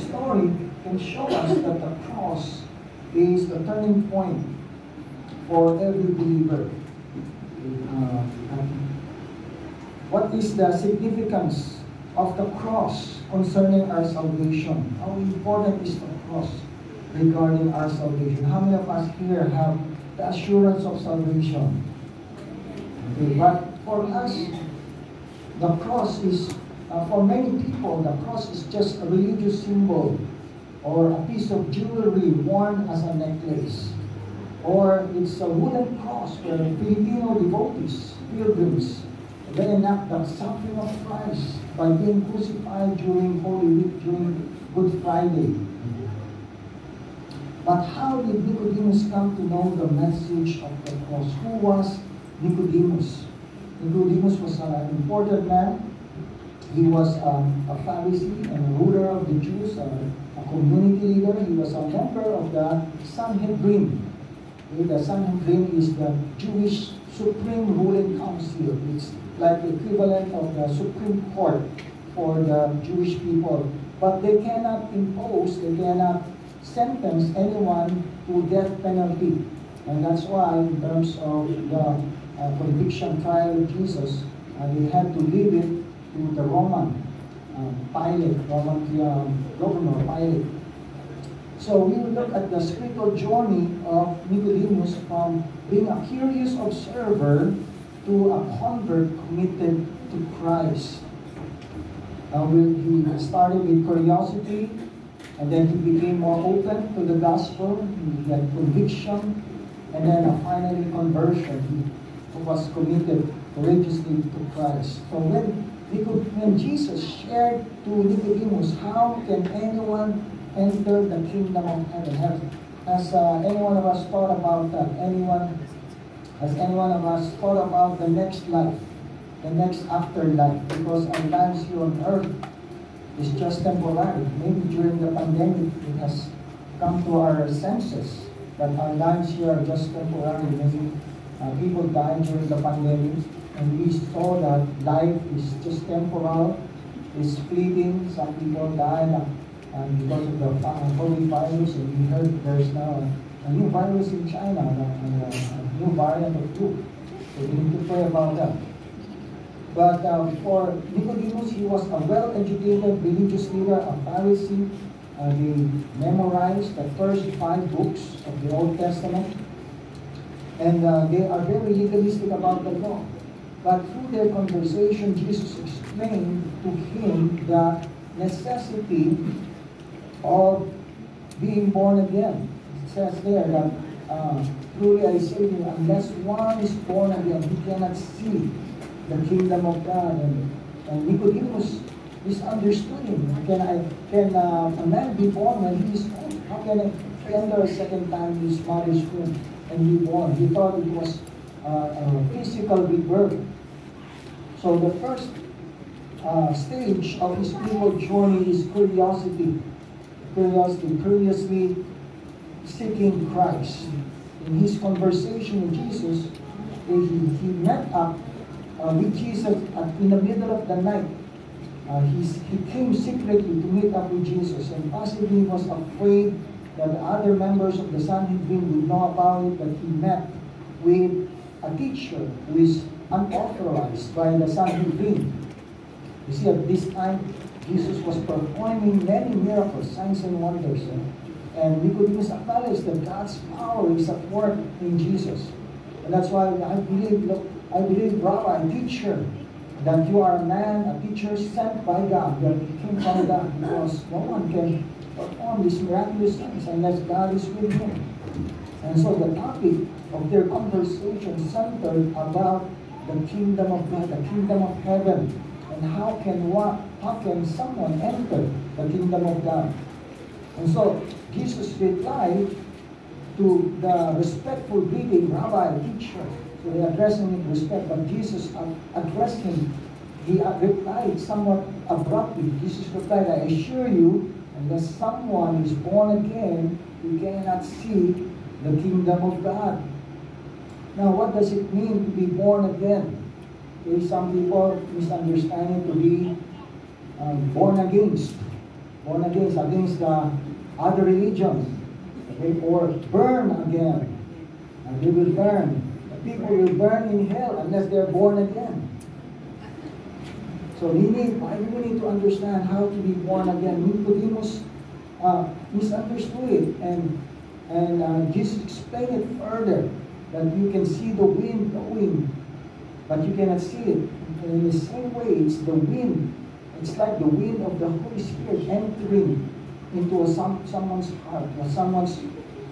story can show us that the cross is the turning point for every believer. What is the significance of the cross concerning our salvation? How important is the cross regarding our salvation? How many of us here have the assurance of salvation? Okay, but for us, the cross is, for many people, the cross is just a religious symbol or a piece of jewelry worn as a necklace. Or it's a wooden cross where Filipino devotees, pilgrims, they enact the suffering of Christ by being crucified during Holy Week, during Good Friday. But how did Nicodemus come to know the message of the cross? Who was Nicodemus? Nicodemus was an important man. He was a Pharisee and a ruler of the Jews, a community leader. He was a member of the Sanhedrin. The Sanhedrin is the Jewish Supreme Ruling Council. It's like the equivalent of the Supreme Court for the Jewish people. But they cannot impose, they cannot sentence anyone to death penalty. And that's why, in terms of the conviction trial of Jesus, they had to leave it to the Roman Pilate, Roman governor Pilate. So we will look at the spiritual journey of Nicodemus from being a curious observer to a convert committed to Christ. He started with curiosity, and then he became more open to the gospel. He had conviction, and then finally conversion. He was committed courageously to Christ. So when Jesus shared to Nicodemus, how can anyone enter the kingdom of heaven? Has any one of us thought about that? Has any one of us thought about the next life, the next afterlife? Because our lives here on earth is just temporary. Maybe during the pandemic, it has come to our senses that our lives here are just temporary. Maybe people died during the pandemic, and we saw that life is just temporal, is fleeting. Some people died because of the COVID virus, and we heard there's now a new virus in China, a new variant of flu. So we need to pray about that. But for Nicodemus, he was a well-educated religious leader, a Pharisee. They memorized the first 5 books of the Old Testament. And they are very legalistic about the law. But through their conversation, Jesus explained to him the necessity of being born again. It says there that, truly I say to you, unless one is born again, he cannot see the kingdom of God. And Nicodemus misunderstood him. Can a man be born when he is old? How can he enter a second time in his mother's womb and be born? He thought it was a physical rebirth. So the first stage of his spiritual journey is curiosity. Curiously seeking Christ. In his conversation with Jesus, he met up with Jesus in the middle of the night. He came secretly to meet up with Jesus, and possibly was afraid that the other members of the Sanhedrin would know about it, that he met with a teacher who is unauthorized by the Sanhedrin. You see, at this time, Jesus was performing many miracles, signs and wonders. And Nicodemus acknowledged that God's power is at work in Jesus. And that's why I believe, Rabbi, teacher, that you are a man, a teacher sent by God, that came from God, because no one can perform these miraculous things unless God is with him. And so the topic of their conversation centered about the kingdom of God, the kingdom of heaven, and how can someone enter the kingdom of God? And so Jesus replied to the respectful greeting, Rabbi, teacher. So they addressed him with respect, but Jesus addressed him. He replied somewhat abruptly. Jesus replied, I assure you, unless someone is born again, you cannot see the kingdom of God. Now, what does it mean to be born again? Okay, some people misunderstand it to be born against. Born against the other religions. Okay? Or burn again. And they will burn. The people will burn in hell unless they're born again. So we need to understand how to be born again. Nicodemus misunderstood it, and Jesus explained it further, that you can see the wind blowing, but you cannot see it. And in the same way, it's the wind. It's like the wind of the Holy Spirit entering into someone's heart, or someone's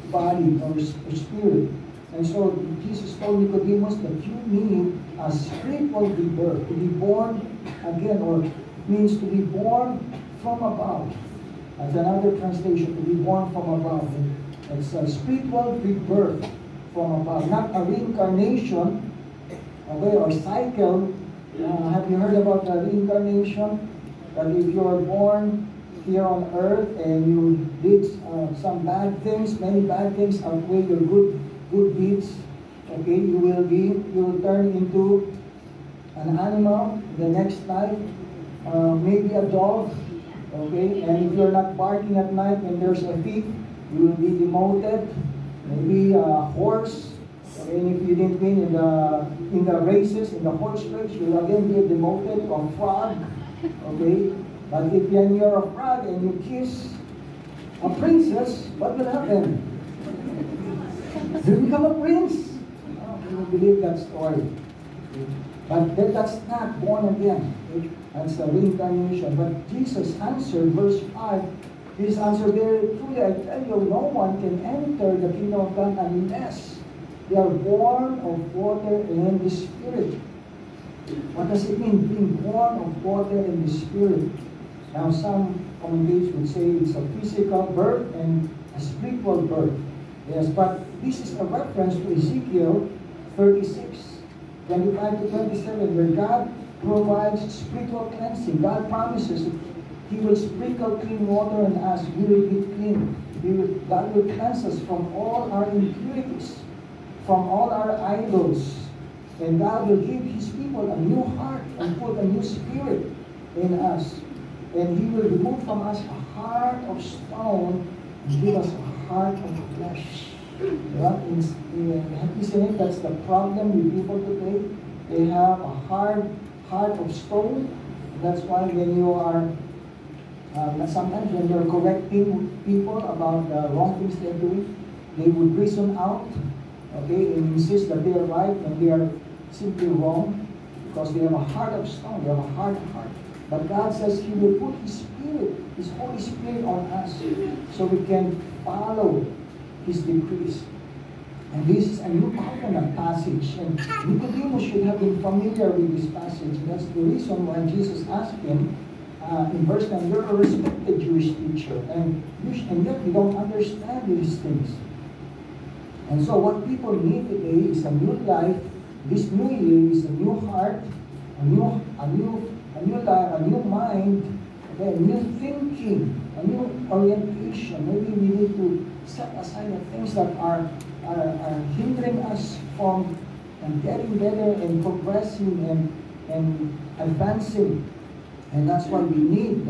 body or spirit. And so Jesus told Nicodemus that you need a spiritual rebirth, to be born again, or means to be born from above. That's another translation, to be born from above. It's a spiritual rebirth from above, not a reincarnation, okay, or cycle. Have you heard about the reincarnation? That if you are born here on earth and you did some bad things, many bad things outweigh your good deeds, okay, you will turn into an animal the next life, maybe a dog, okay, and if you're not barking at night when there's a thief, you will be demoted, maybe a horse, okay, and if you didn't win in the races, in the horse race, you will again be demoted to a frog, okay, but if you're a frog and you kiss a princess, what will happen? You become a prince. You will believe that story. But that's not born again. That's a reincarnation. But Jesus answered, verse 5, Jesus answered very truly, I tell you, no one can enter the kingdom of God unless they are born of water and the Spirit. What does it mean, being born of water and the Spirit? Now, some commentators would say it's a physical birth and a spiritual birth. Yes, but this is a reference to Ezekiel 36, 25 to 27, where God provides spiritual cleansing. God promises that He will sprinkle clean water on us. We will be clean. God will cleanse us from all our impurities, from all our idols. And God will give His people a new heart and put a new spirit in us. And He will remove from us a heart of stone and give us a heart of flesh. Isn't it? That's the problem with people today. They have a heart of stone. That's why when you are, sometimes when you're correcting people about the wrong things they're doing, they would reason out, okay, and insist that they are right and they are simply wrong because they have a heart of stone. They have a hard heart. But God says He will put His Spirit, His Holy Spirit on us so we can follow His decrees. And this is a new covenant passage. And Nicodemus should have been familiar with this passage. That's the reason why Jesus asked him in verse 9, you're a respected Jewish teacher, and yet you don't understand these things. And so what people need today is a new life. This new year is a new heart, a new life, a new mind, okay, a new thinking, a new orientation. Maybe we need to set aside the things that are hindering us from getting better and progressing and advancing. And that's why we need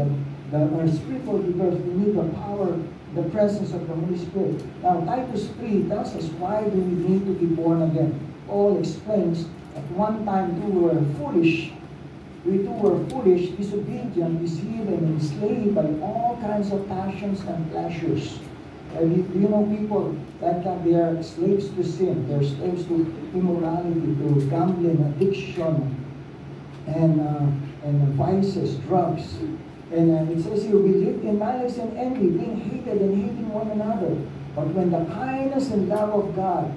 our spiritual rebirth. We need the power, the presence of the Holy Spirit. Now, Titus 3 tells us why do we need to be born again. Paul explains at one time we were foolish. We too were foolish, disobedient, deceived, and enslaved by all kinds of passions and pleasures. Do you know people like that? They are slaves to sin. They are slaves to immorality, to gambling, addiction, and vices, drugs. And it says here, we lived in malice and envy, being hated and hating one another. But when the kindness and love of God,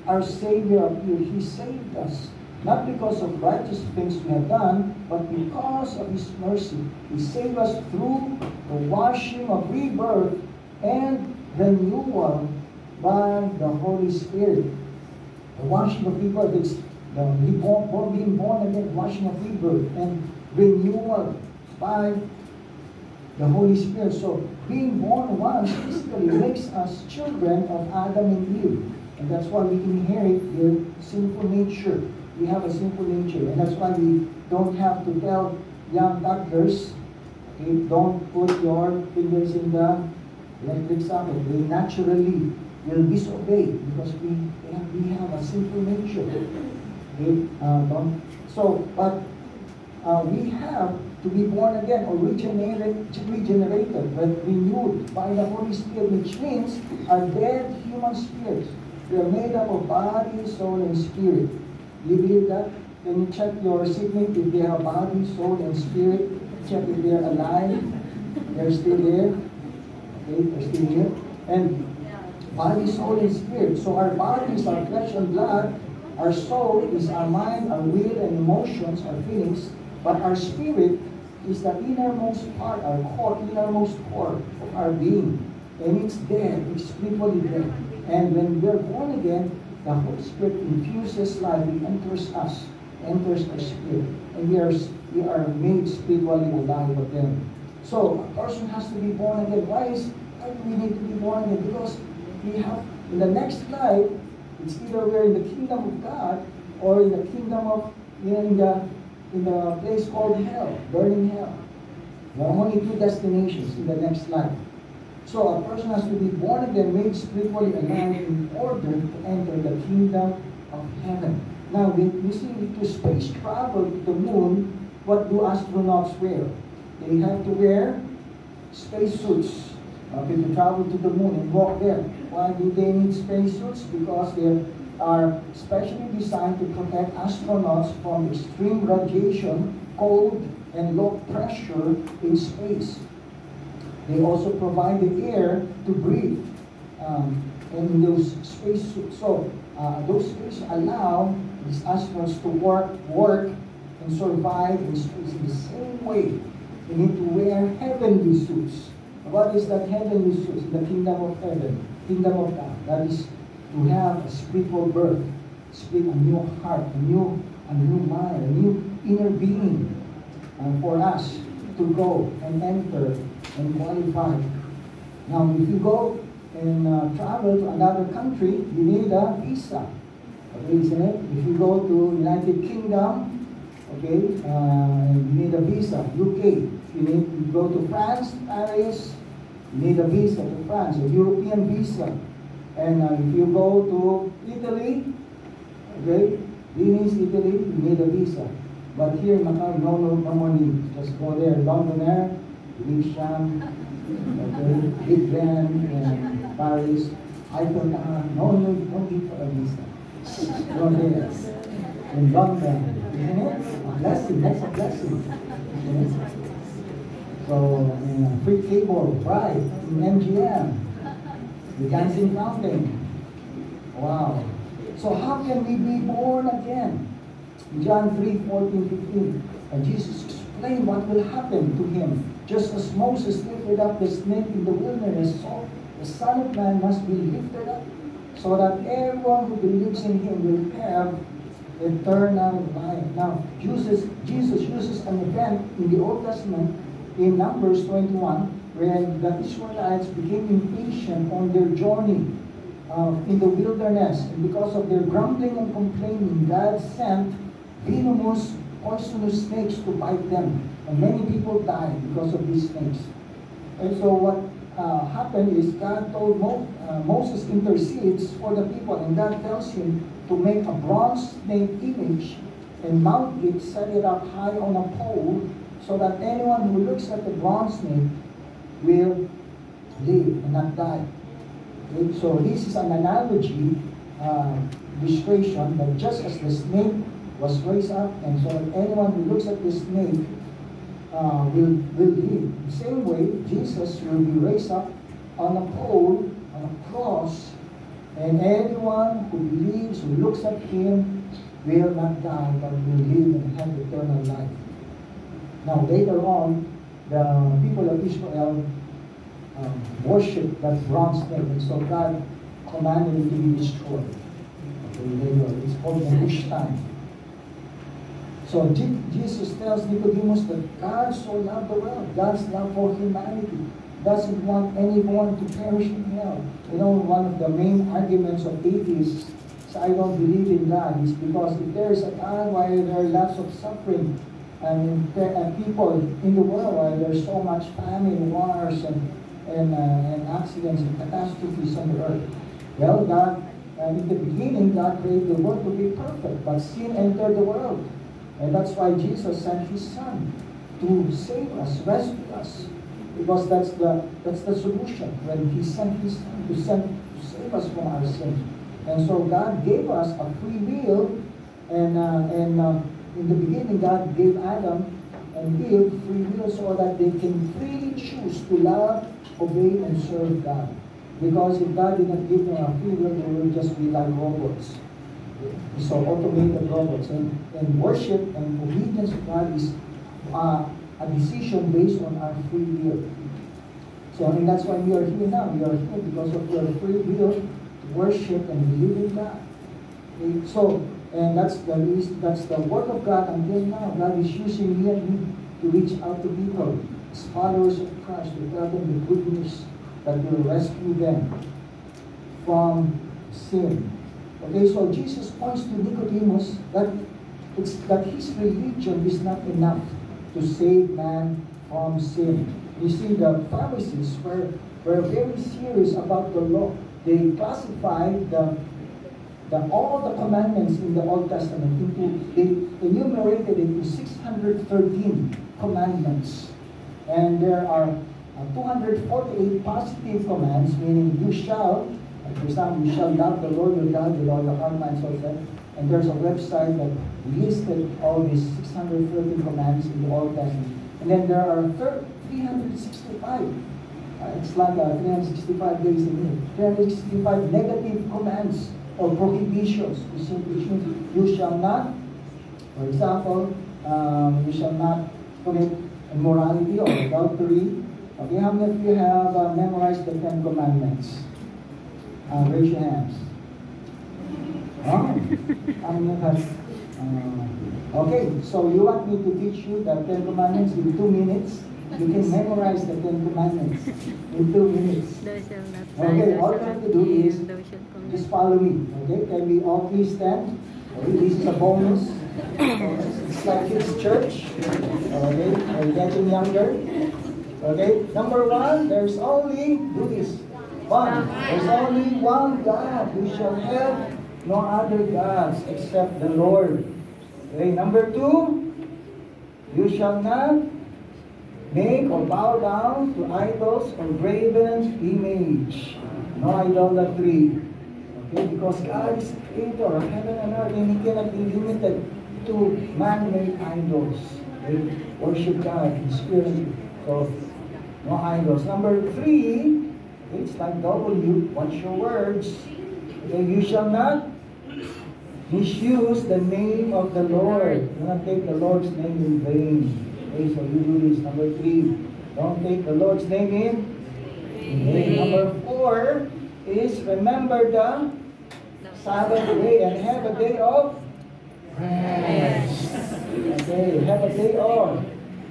our Savior, appeared, He saved us. Not because of righteous things we have done, but because of His mercy. He saved us through the washing of rebirth and renewal by the Holy Spirit. The washing of rebirth is being born again, washing of rebirth, and renewal by the Holy Spirit. So being born once physically makes us children of Adam and Eve. And that's why we inherit their sinful nature. We have a sinful nature. And that's why we don't have to tell young toddlers, Okay, don't put your fingers in the electric socket. They naturally will disobey because we have a sinful nature. Okay, don't. So, but we have to be born again or regenerated, renewed by the Holy Spirit, which means our dead human spirits. We are made up of body, soul, and spirit. Do you believe that? Can you check your seatmate if they have body, soul, and spirit? Check if they're alive. They're still there. Okay, they're still here. And body, soul, and spirit. So our body is our flesh and blood. Our soul is our mind, our will, and emotions, our feelings. But our spirit is the innermost part, our core, innermost core of our being. And it's dead, it's spiritually dead. And when we're born again, the Holy Spirit infuses life, He enters us, enters our spirit. And we are made spiritually alive again. So a person has to be born again. Why do we need to be born again? Because we have, in the next life, it's either we're in the kingdom of God or in the kingdom of, in the place called hell, burning hell. There are only two destinations in the next life. So a person has to be born again, made spiritually alive in order to enter the kingdom of heaven. Now, we see to space travel to the moon, what do astronauts wear? They have to wear spacesuits to travel to the moon and walk there. Why do they need spacesuits? Because they are specially designed to protect astronauts from extreme radiation, cold, and low pressure in space. They also provide the air to breathe in those spacesuits. So those space allow these astronauts to work and survive in space in the same way. They need to wear heavenly suits. What is that heavenly suits in the kingdom of heaven? Kingdom of God. That is to have a spiritual birth, a new heart, a new mind, a new inner being for us to go and enter and qualify. Now, if you go and travel to another country, you need a visa. Okay, isn't it? If you go to United Kingdom, okay, you need a visa. UK, you go to France, Paris, you need a visa to France, a European visa. And if you go to Italy, okay, Venice, Italy, you need a visa. But here in Macau, no more need. Just go there. Londoner, Lisham, okay, Big Ben, Paris, Eiffel Tower. No need for a visa. Go there. In London, isn't it? A blessing. That's a blessing. Okay. So, free cable, right? In MGM. The dancing fountain. Wow. So how can we be born again? In John 3:14-15, Jesus explained what will happen to him. Just as Moses lifted up the snake in the wilderness, so the Son of Man must be lifted up, so that everyone who believes in him will have eternal life. Now, Jesus uses an event in the Old Testament in Numbers 21, when the Israelites became impatient on their journey in the wilderness. And because of their grumbling and complaining, God sent venomous, poisonous snakes to bite them. And many people died because of these snakes. And so what happened is God told Moses intercedes for the people. And God tells him to make a bronze snake image and mount it, set it up high on a pole, so that anyone who looks at the bronze snake will live and not die. Okay? So this is an analogy, illustration that just as the snake was raised up, and so anyone who looks at the snake will live. The same way, Jesus will be raised up on a pole, on a cross, and anyone who believes, who looks at him, will not die, but will live and have eternal life. Now later on, the people of Israel worship that bronze snake, and so God commanded it to be destroyed. Okay, it's called Nehushtan. So Jesus tells Nicodemus that God so loved the world, God's love for humanity, doesn't want anyone to perish in hell. You know, one of the main arguments of atheists is, I don't believe in God, is because if there is a God, why are there lots of suffering people in the world, where there's so much famine, wars, and accidents and catastrophes on the earth. Well, God, in the beginning, God created the world to be perfect, but sin entered the world. And that's why Jesus sent His Son to save us, rescue us. Because that's the solution. When He sent His Son to save us from our sins. And so God gave us a free will, and in the beginning, God gave Adam and Eve free will so that they can freely choose to love, obey, and serve God. Because if God did not give them a free will, they will just be like robots. So automated robots. And worship and obedience to God is a decision based on our free will. So and that's why we are here now. We are here because of your free will to worship and believe in God. Okay? So, and that's the work of God until now. God is using me and me to reach out to people as followers of Christ, to tell them the good news that will rescue them from sin. Okay, so Jesus points to Nicodemus that his religion is not enough to save man from sin. You see, the Pharisees were very serious about the law. They classified all the commandments in the Old Testament they enumerated into 613 commandments. And there are 248 positive commands, meaning you shall, for example, you shall love the Lord your God with all your heart, mind, soul, strength. And there's a website that listed all these 613 commands in the Old Testament. And then there are 365. It's like 365 days a year. 365 negative commands or prohibitions, which means you shall not, for example, you shall not commit immorality or adultery. Okay, how many of you have memorized the 10 Commandments? Raise your hands. Oh, how many have? Okay, so you want me to teach you the 10 Commandments in 2 minutes? You can memorize the 10 Commandments in 2 minutes. Okay, all you have to do is just follow me. Okay, can we all please stand? Okay, this is a bonus. It's like kids' church. Okay, we're getting younger. Okay, number 1, there's only, do this. 1, there's only one God. You shall have no other gods except the Lord. Okay, number 2, you shall not make or bow down to idols or graven image. No idolatry. Okay, because God is the creator of heaven and earth, and He cannot be limited to man-made idols. Okay? Worship God in spirit. So, no idols. Number 3, it's like W, watch your words. Okay, you shall not misuse the name of the Lord. Do not take the Lord's name in vain. Okay, so you do this. Number 3, don't take the Lord's name in vain. Number 4 is remember the Sabbath day and have a day of rest. Okay, have a day of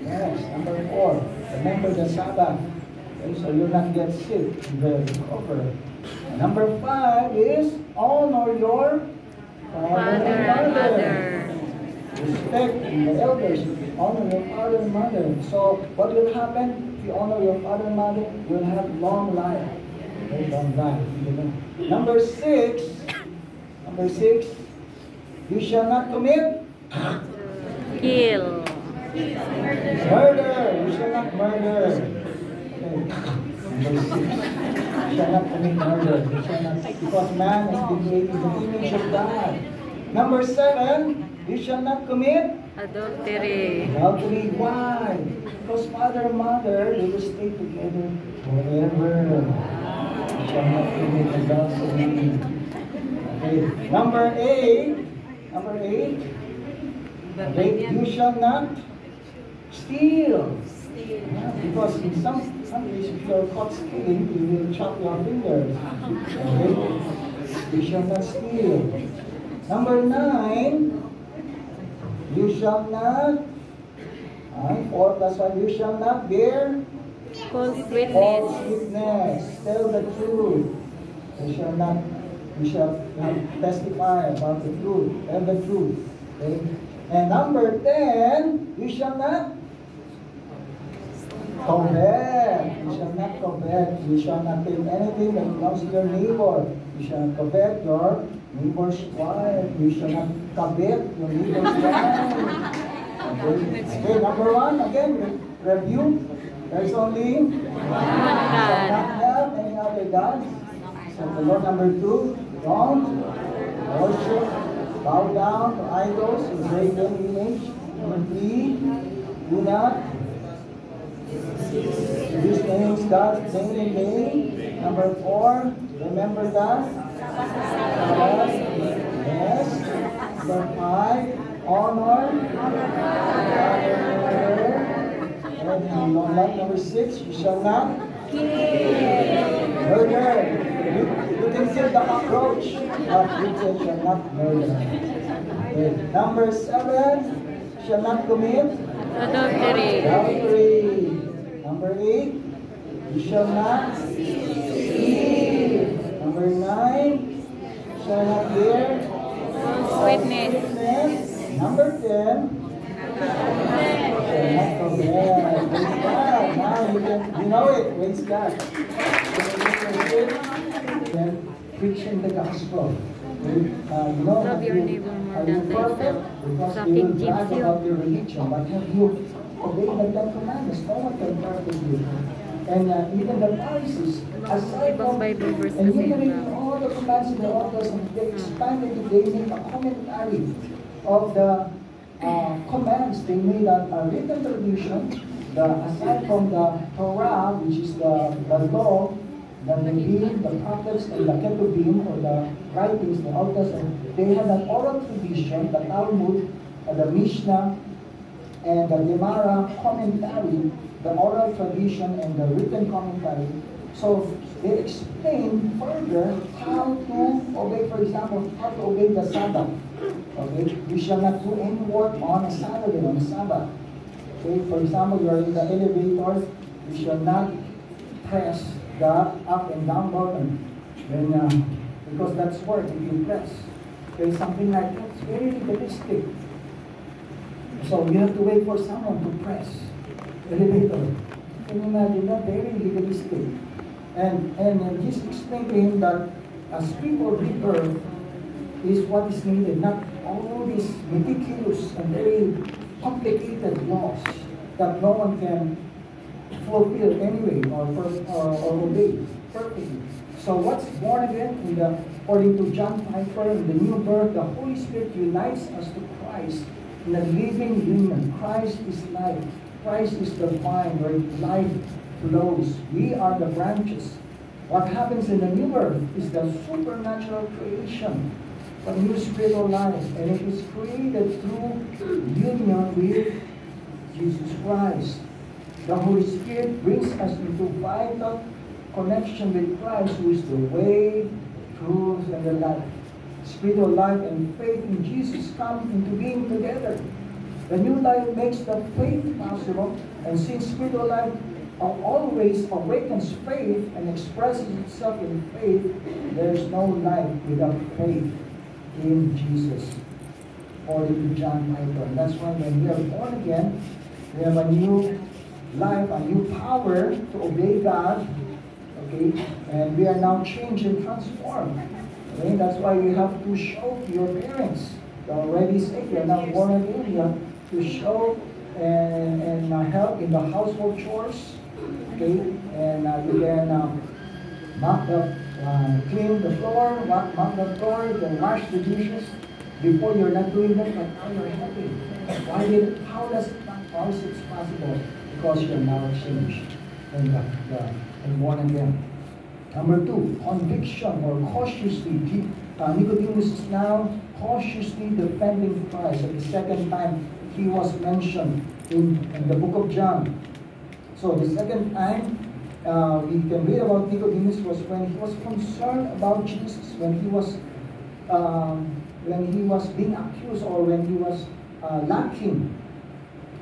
rest. Number 4, remember the Sabbath. Okay, so you'll not get sick, you recover. And number 5 is honor your father and mother. Respect the elders. Honor your father and mother. So what will happen if you honor your father and mother? You'll have long life. Okay, long life. Number 6, you shall not commit kill. murder. You shall not murder. Okay. Number 6, you shall not commit murder. You shall not, because man has been created in the image of God. Number 7, you shall not commit Adultery. adultery. Why? Because father and mother, they will stay together forever. You shall not commit adultery. Okay. Number 8, you shall not steal. Yeah, because in some countries, if you are caught stealing, you will chop your fingers. Okay? You shall not steal. Number 9, you shall not, 4 plus 1, you shall not bear False false witness. witness. Tell the truth. You shall not testify about the truth. Tell the truth. Okay? And number 10, you shall not covet. You shall not covet. You shall not take anything that belongs to your neighbor. You shall not covet your neighbor's wife. You shall not covet your neighbor's wife. Okay, number 1, again, review. There's only one God. Shall not have any other gods. So the Lord. Number 2, don't worship, bow down to idols, and graven image. Number 3, do not use names God's name in vain. Number 4, remember that. Yes. Number 5, honor. And number 6, you shall not murder. You can kill the cockroach, but you shall not murder. Okay. Number 7, shall not commit adultery. Number 8, you shall not steal. Number 9, shall not bear false witness. Number 10, shall not commit. Praise God. Now you know it. Praise God. Then preaching the gospel. Love your neighbor more than thyself. Because Sa you will King brag James about yun. your religion, but have you obeyed the 10 commandments? No one can perfect you. And even the Pharisees, aside Ibang from Bible verse kasi enumerating yun. all the commands in the Old Testament, they expanded it. They made a commentary of the commands. They made a written tradition. Aside from the Torah, which is the law, the Nevi'im, the prophets, and the Ketubim, or the writings, the Old Testament, they had an oral tradition, the Talmud, the Mishnah, and the Gemara commentary, the oral tradition and the written commentary. So they explain further how to obey, for example, how to obey the Sabbath. Okay, you shall not do any work on a Saturday, on a Sabbath. Okay, for example, you are in the elevator, you shall not press the up and down button. Then, because that's work if you press. Okay, something like that. It's very legalistic. So you have to wait for someone to press the elevator. Can you imagine that? Very legalistic. And just explain to him that a spiritual rebirth is what is needed, not all these meticulous and very complicated laws that no one can fulfill anyway or obey perfectly. So what's born again, according to John Piper, in the new birth, the Holy Spirit unites us to Christ in a living union. Christ is life. Christ is the vine where life flows. We are the branches. What happens in the new birth is the supernatural creation, a new spiritual life, and it is created through union with Jesus Christ. The Holy Spirit brings us into vital connection with Christ, who is the way, truth, and the life. Spiritual life and faith in Jesus come into being together. The new life makes the faith possible, and since spiritual life always awakens faith and expresses itself in faith, there is no life without faith in Jesus, according to John Piper. And that's why when we are born again, we have a new life, a new power to obey God, okay? And we are now changed and transformed. Okay? That's why we have to show to your parents. You already say you are now born again. You have to show and help in the household chores, okay? And you can clean the floor, mop the floor, then wash the dishes. Before you're not doing that, but now you're helping. How is it possible? Because you're now changed and born again. Number 2, conviction or cautiously. Nicodemus is now cautiously defending Christ. At the second time he was mentioned in the book of John. So the second time we can read about Nicodemus was when he was concerned about Jesus, when he was being accused, or when he was lacking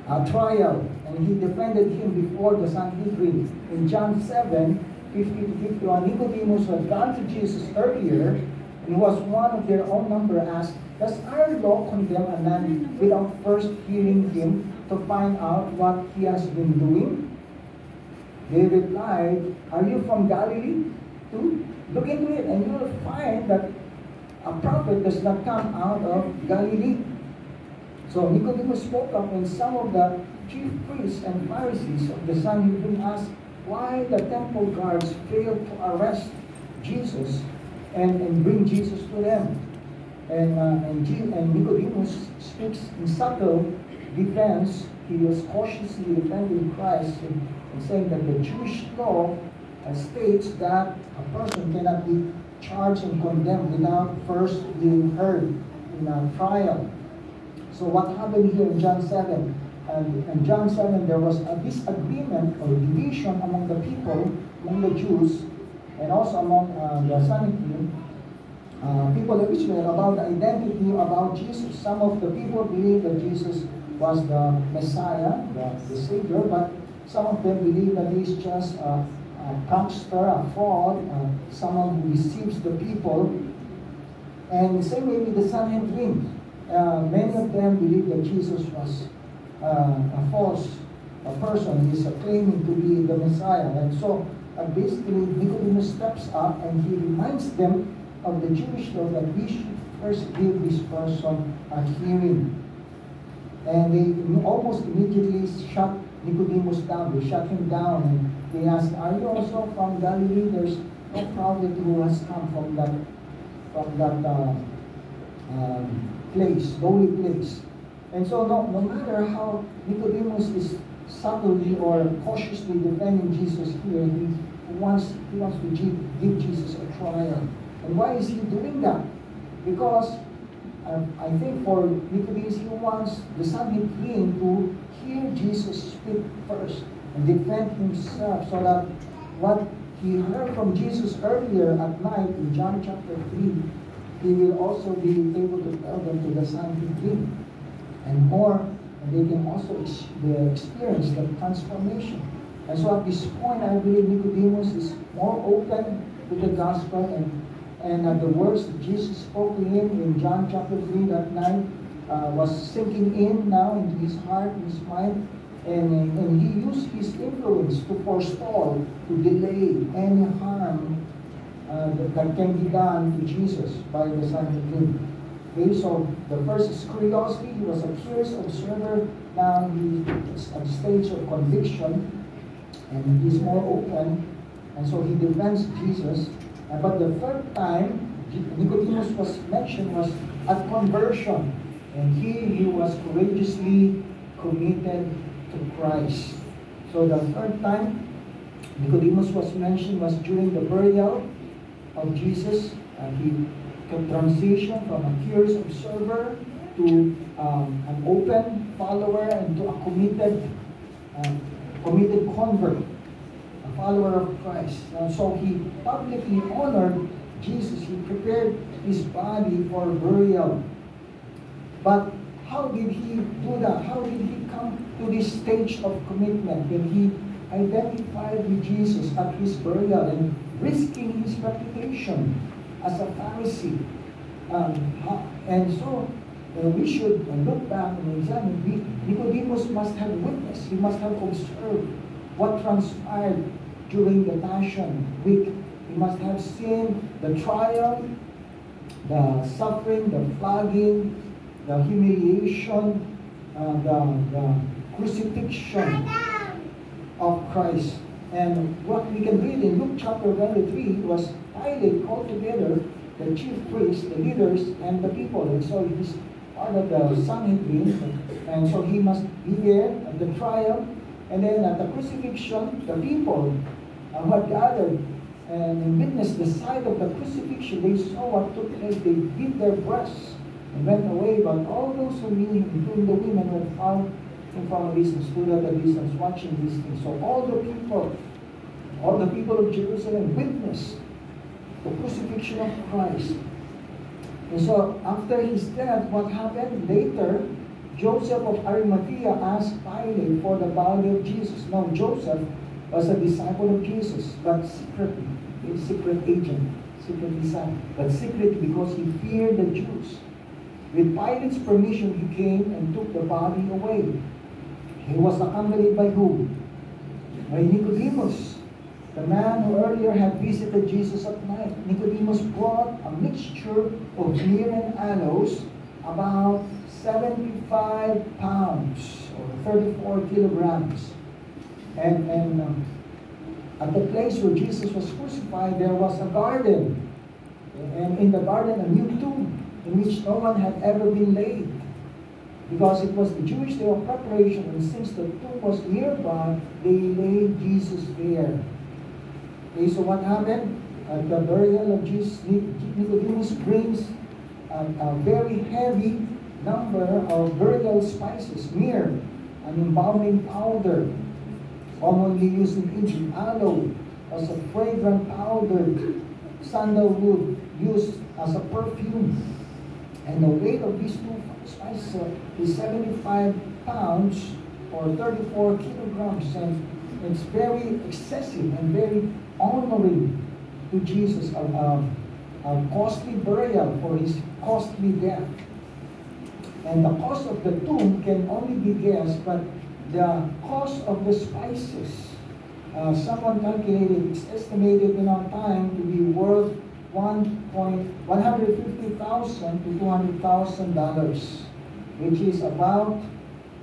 a trial, and he defended him before the Sanhedrin. In John 7:50-51, Nicodemus had gone to Jesus earlier, and was one of their own number, asked, Does our law condemn a man without first hearing him to find out what he has been doing? They replied, are you from Galilee too? Look into it and you will find that a prophet does not come out of Galilee. So Nicodemus spoke up, and some of the chief priests and Pharisees of the Sanhedrin asked why the temple guards failed to arrest Jesus and bring Jesus to them. And Nicodemus speaks in subtle defense. He was cautiously defending Christ and saying that the Jewish law states that a person cannot be charged and condemned without first being heard in a trial. So what happened here in John 7? In John 7, there was a disagreement or division among the people, among the Jews, and also among the Sanhedrin, people of Israel, about the identity about Jesus. Some of the people believe that Jesus was the Messiah, the Savior, but some of them believe that he's just a prankster, a fraud, someone who deceives the people. And the same way with the Sanhedrin. Many of them believe that Jesus was a false person. He's claiming to be the Messiah. And so basically Nicodemus steps up and he reminds them of the Jewish law that we should first give this person a hearing. And they almost immediately shut Nicodemus down. They shut him down and they asked, are you also from Galilee? There's no prophet who has come from that place, holy place. And so no matter how Nicodemus is subtly or cautiously defending Jesus here, he wants to give Jesus a trial. And why is he doing that? Because I think for Nicodemus, he wants the Sanhedrin to hear Jesus speak first and defend himself, so that what he heard from Jesus earlier at night in John chapter 3, he will also be able to tell them to the Sanhedrin. And more, and they can also experience the transformation. And so at this point, I believe Nicodemus is more open to the gospel, and the words that Jesus spoke to him in John chapter 3 that night was sinking in now into his heart, in his mind, and he used his influence to forestall, to delay any harm that can be done to Jesus by the Sanhedrin. Okay, so the first is curiosity. He was a curious observer. Now he's at the stage of conviction, and he's more open, and so he defends Jesus. But the third time Nicodemus was mentioned was at conversion, and he was courageously committed to Christ. So the third time Nicodemus was mentioned was during the burial of Jesus. He can transition from a curious observer to an open follower and to a committed convert, a follower of Christ. And so he publicly honored Jesus. He prepared his body for burial. But how did he do that? How did he come to this stage of commitment when he identified with Jesus at his burial and risking his reputation as a Pharisee? And so we should look back and examine. Nicodemus must have witnessed. He must have observed what transpired during the Passion Week. He must have seen the trial, the suffering, the flogging, the humiliation, the crucifixion of Christ. And what we can read in Luke chapter 23 was Pilate called together the chief priests, the leaders, and the people. And so he's part of the Sanhedrin, and so he must be there at the trial. And then at the crucifixion, the people who had gathered and witnessed the sight of the crucifixion, they saw what took place. They beat their breasts and went away. But all those who knew him, including the women who had found him from a distance, stood at a distance watching these things. So all the people of Jerusalem witnessed the crucifixion of Christ. And so after his death, what happened? Later, Joseph of Arimathea asked Pilate for the body of Jesus. Now Joseph was a disciple of Jesus, but secretly, a secret agent, secret disciple, but secret because he feared the Jews. With Pilate's permission, he came and took the body away. He was accompanied by who? By Nicodemus, the man who earlier had visited Jesus at night. Nicodemus brought a mixture of myrrh and aloes, about 75 pounds or 34 kilograms. And at the place where Jesus was crucified, there was a garden. And in the garden, a new tomb in which no one had ever been laid. Because it was the Jewish day of preparation, and since the tomb was nearby, they laid Jesus there. Okay, so what happened? At the burial of Jesus, Nicodemus brings a very heavy number of burial spices, myrrh, an embalming powder, commonly used in Egypt. Aloe was a fragrant powder, sandalwood used as a perfume. And the weight of these two spices is 75 pounds or 34 kilograms. And it's very excessive and very honoring to Jesus, a costly burial for his costly death. And the cost of the tomb can only be guessed, but the cost of the spices, someone calculated, it's estimated in our time to be worth $150,000 to $200,000, which is about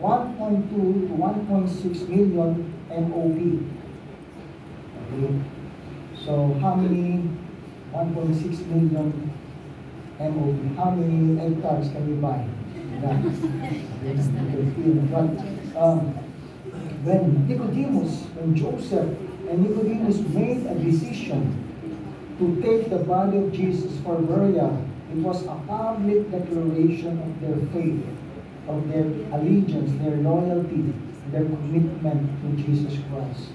1.2 to 1.6 million MOP. Okay. So how many 1.6 million MOP? How many hectares can we buy? When Nicodemus, when Joseph and Nicodemus made a decision to take the body of Jesus for burial, it was a public declaration of their faith, of their allegiance, their loyalty, their commitment to Jesus Christ.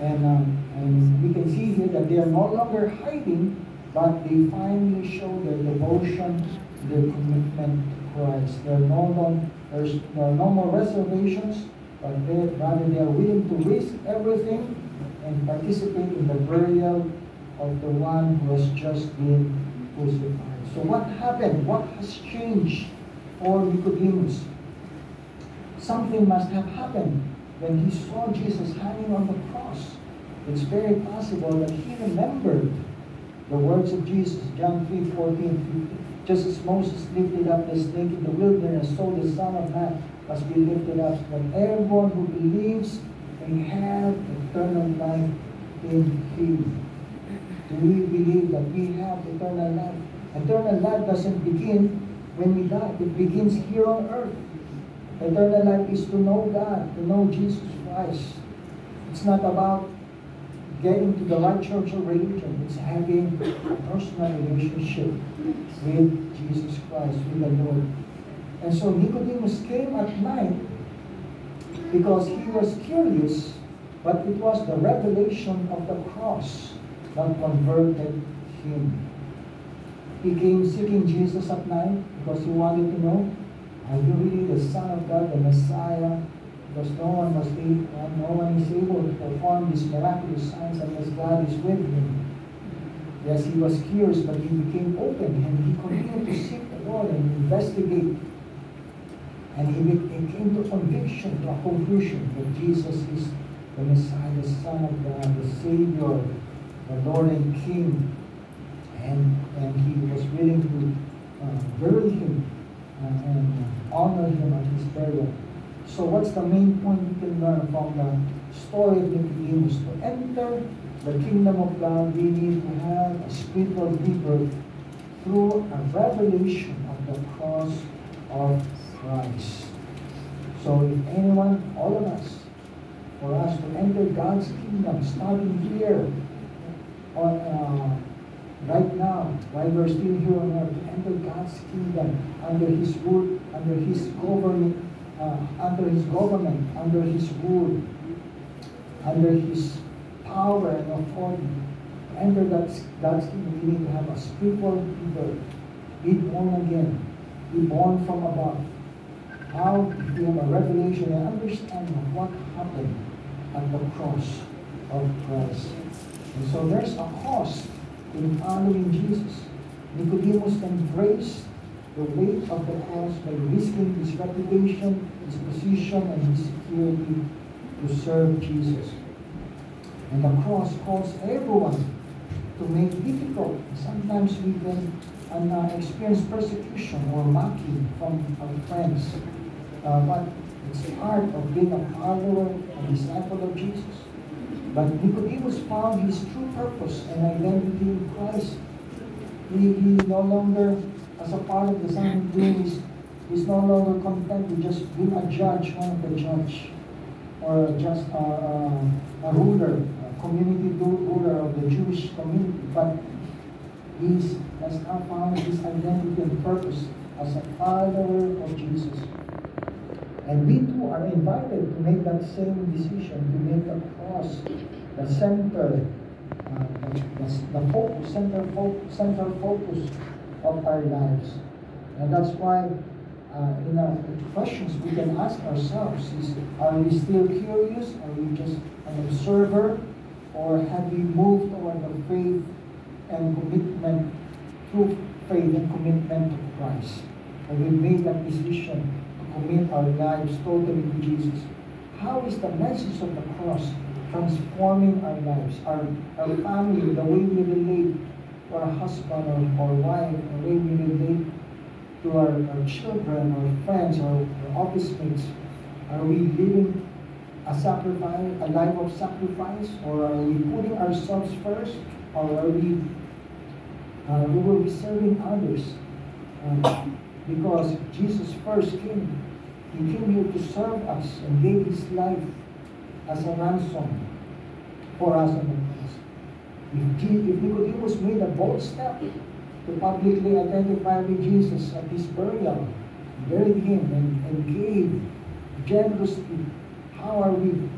And we can see here that they are no longer hiding, but they finally show their devotion, their commitment to Christ. There's no more reservations, but rather they are willing to risk everything and participate in the burial of the one who has just been crucified. So what happened? What has changed for Nicodemus? Something must have happened when he saw Jesus hanging on the cross. It's very possible that he remembered the words of Jesus, John 3:14-15. Just as Moses lifted up the snake in the wilderness, so the Son of Man must be lifted up, that everyone who believes may have eternal life in him. Do we believe that we have eternal life? Eternal life doesn't begin when we die. It begins here on earth. Eternal life is to know God, to know Jesus Christ. It's not about getting to the right church or religion. It's having a personal relationship with Jesus Christ, with the Lord. And so Nicodemus came at night because he was curious, but it was the revelation of the cross that converted him. He came seeking Jesus at night because he wanted to know, are you really the Son of God, the Messiah? Because no one is able to perform these miraculous signs unless God is with him. Yes, he was curious, but he became open and he continued to seek the Lord and investigate. And he came to conviction, to a conclusion that Jesus is the Messiah, the Son of God, the Savior, the Lord and King. And he was willing to bury him and honor him at his burial. So what's the main point we can learn from the story of Nicodemus? To enter the kingdom of God, we need to have a spiritual rebirth through a revelation of the cross of Christ. So if anyone, all of us, for us to enter God's kingdom, starting here, right now, while we're still here on earth, to enter God's kingdom under His rule, under His government, under His rule, under His power and authority. To enter God's kingdom, we need to have a spiritual rebirth, be born again, be born from above. How we have a revelation and understanding of what happened at the cross of Christ. And so there's a cost in following Jesus. Nicodemus embraced the weight of the cross by risking his reputation, his position, and his security to serve Jesus. And the cross calls everyone to make difficult. Sometimes we can experience persecution or mocking from our friends. But it's part of being a follower, a disciple of Jesus. But Nicodemus found his true purpose and identity in Christ. He no longer, as a part of the Sanhedrin, he's no longer content with just being a judge, one of the judge, or just a ruler, a community ruler of the Jewish community. But he has now found his identity and purpose as a follower of Jesus. And we too are invited to make that same decision, to make the cross the center, the focus, central focus of our lives. And that's why in our questions we can ask ourselves is, are we still curious? Are we just an observer? Or have we moved toward the faith and commitment, through faith and commitment to Christ? Have we made that decision to commit our lives totally to Jesus? How is the message of the cross transforming our lives, our family, the way we relate to our husband or wife, the way we relate to our children, our friends, our office mates? Are we living a life of sacrifice, or are we putting ourselves first, or are we will be serving others? Because Jesus first came. He came here to serve us and gave his life as a ransom for us on the cross. If Nicodemus made a bold step to publicly identify with Jesus at his burial, buried him and gave generously, how are we?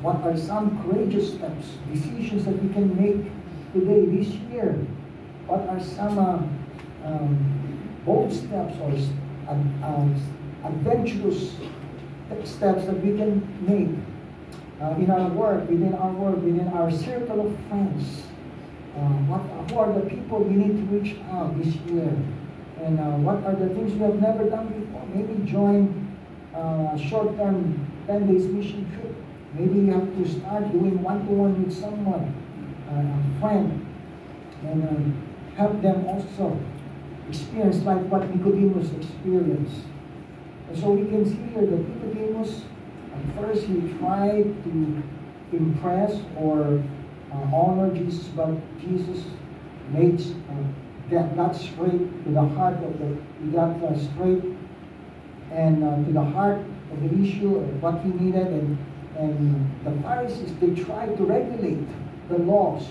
What are some courageous steps, decisions that we can make today, this year? What are some bold steps or adventurous steps that we can make in our work, within our circle of friends? Who are the people we need to reach out this year? And what are the things we have never done before? Maybe join a short-term 10 days mission trip. Maybe you have to start doing one-to-one with someone, a friend, and help them also experience like what Nicodemus experienced. And so we can see here that Nicodemus, at first he tried to impress or honor Jesus, but Jesus made got straight to the heart of straight and to the heart of the issue of what he needed. And the Pharisees, they tried to regulate the laws,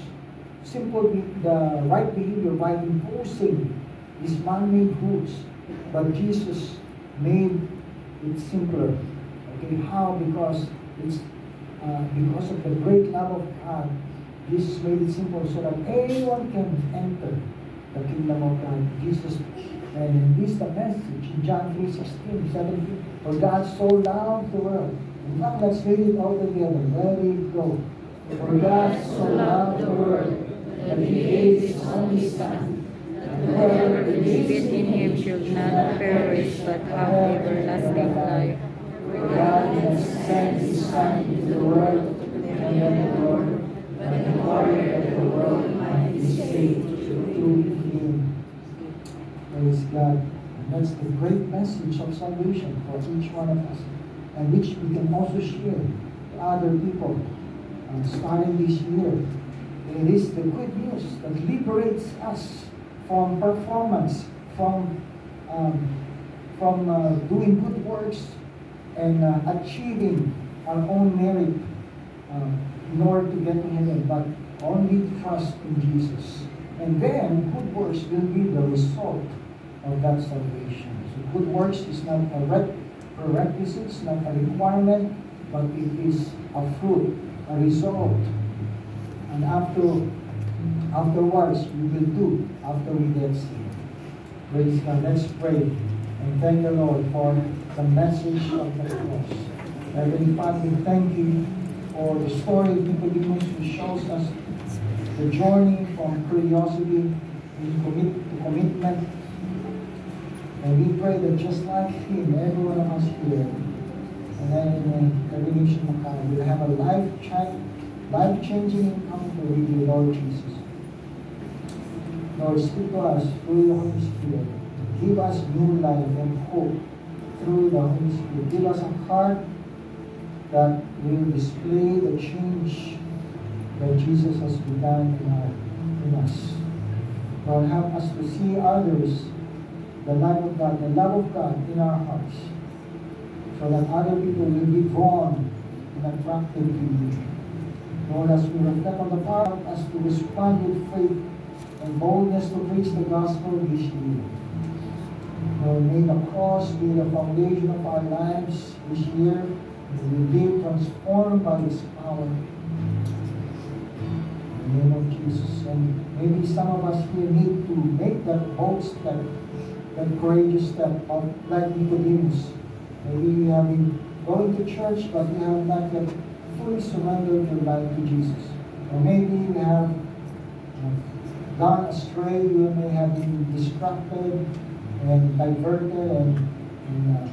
the right behavior by imposing these man-made rules. But Jesus made it simpler. Okay, how? Because it's because of the great love of God, Jesus made it simple so that anyone can enter the kingdom of God. Jesus, and this is the message in John 3:16, 17. For God so loved the world. And now let's read it all together. Let it go. For God so loved the world that he gave his only Son, that whoever believes in him should not perish but have everlasting life. For God has sent his Son into the world to condemn the world, but in order that the world might be saved through him. Praise God. And that's the great message of salvation for each one of us, and which we can also share to other people starting this year. It is the good news that liberates us from performance, from doing good works and achieving our own merit in order to get to heaven, but only trust in Jesus. And then good works will be the result of that salvation. So good works is not a prerequisite, it's not a requirement, but it is a fruit, a result. And afterwards, we will do after we get saved. Praise God. Let's pray and thank the Lord for the message of the cross. Heavenly Father, we thank you for the story of Nicodemus, who shows us the journey from curiosity to commitment. And we pray that just like him, every one of us here, and then in Coronation Macau, will have a life-changing encounter with you, Lord Jesus. Lord, speak to us through the Holy Spirit. Give us new life and hope through the Holy Spirit. Give us a heart that will display the change that Jesus has begun in us. Lord, help us to see others, the love of God in our hearts, so that other people will be drawn and attracted to you. Lord, as we reflect on the power of us to respond with faith and boldness to preach the gospel this year. Lord, may the cross be the foundation of our lives this year. May we be transformed by His power. In the name of Jesus. And maybe some of us here need to make that bold step, that courageous step of like Nicodemus. Maybe you have been going to church, but you have not yet fully surrendered your life to Jesus. Or maybe you have gone astray, you may have been distracted and diverted and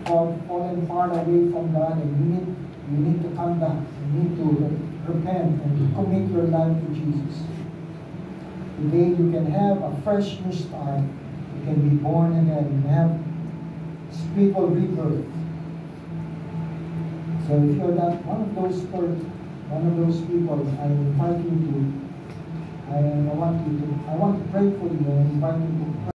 fallen far away from God, and you need to come back. You need to repent and commit your life to Jesus. Today you can have a fresh new start. You can be born again. You can have spiritual rebirth. So if you're not one of those people, I invite you to. I want to pray for you and invite you to pray.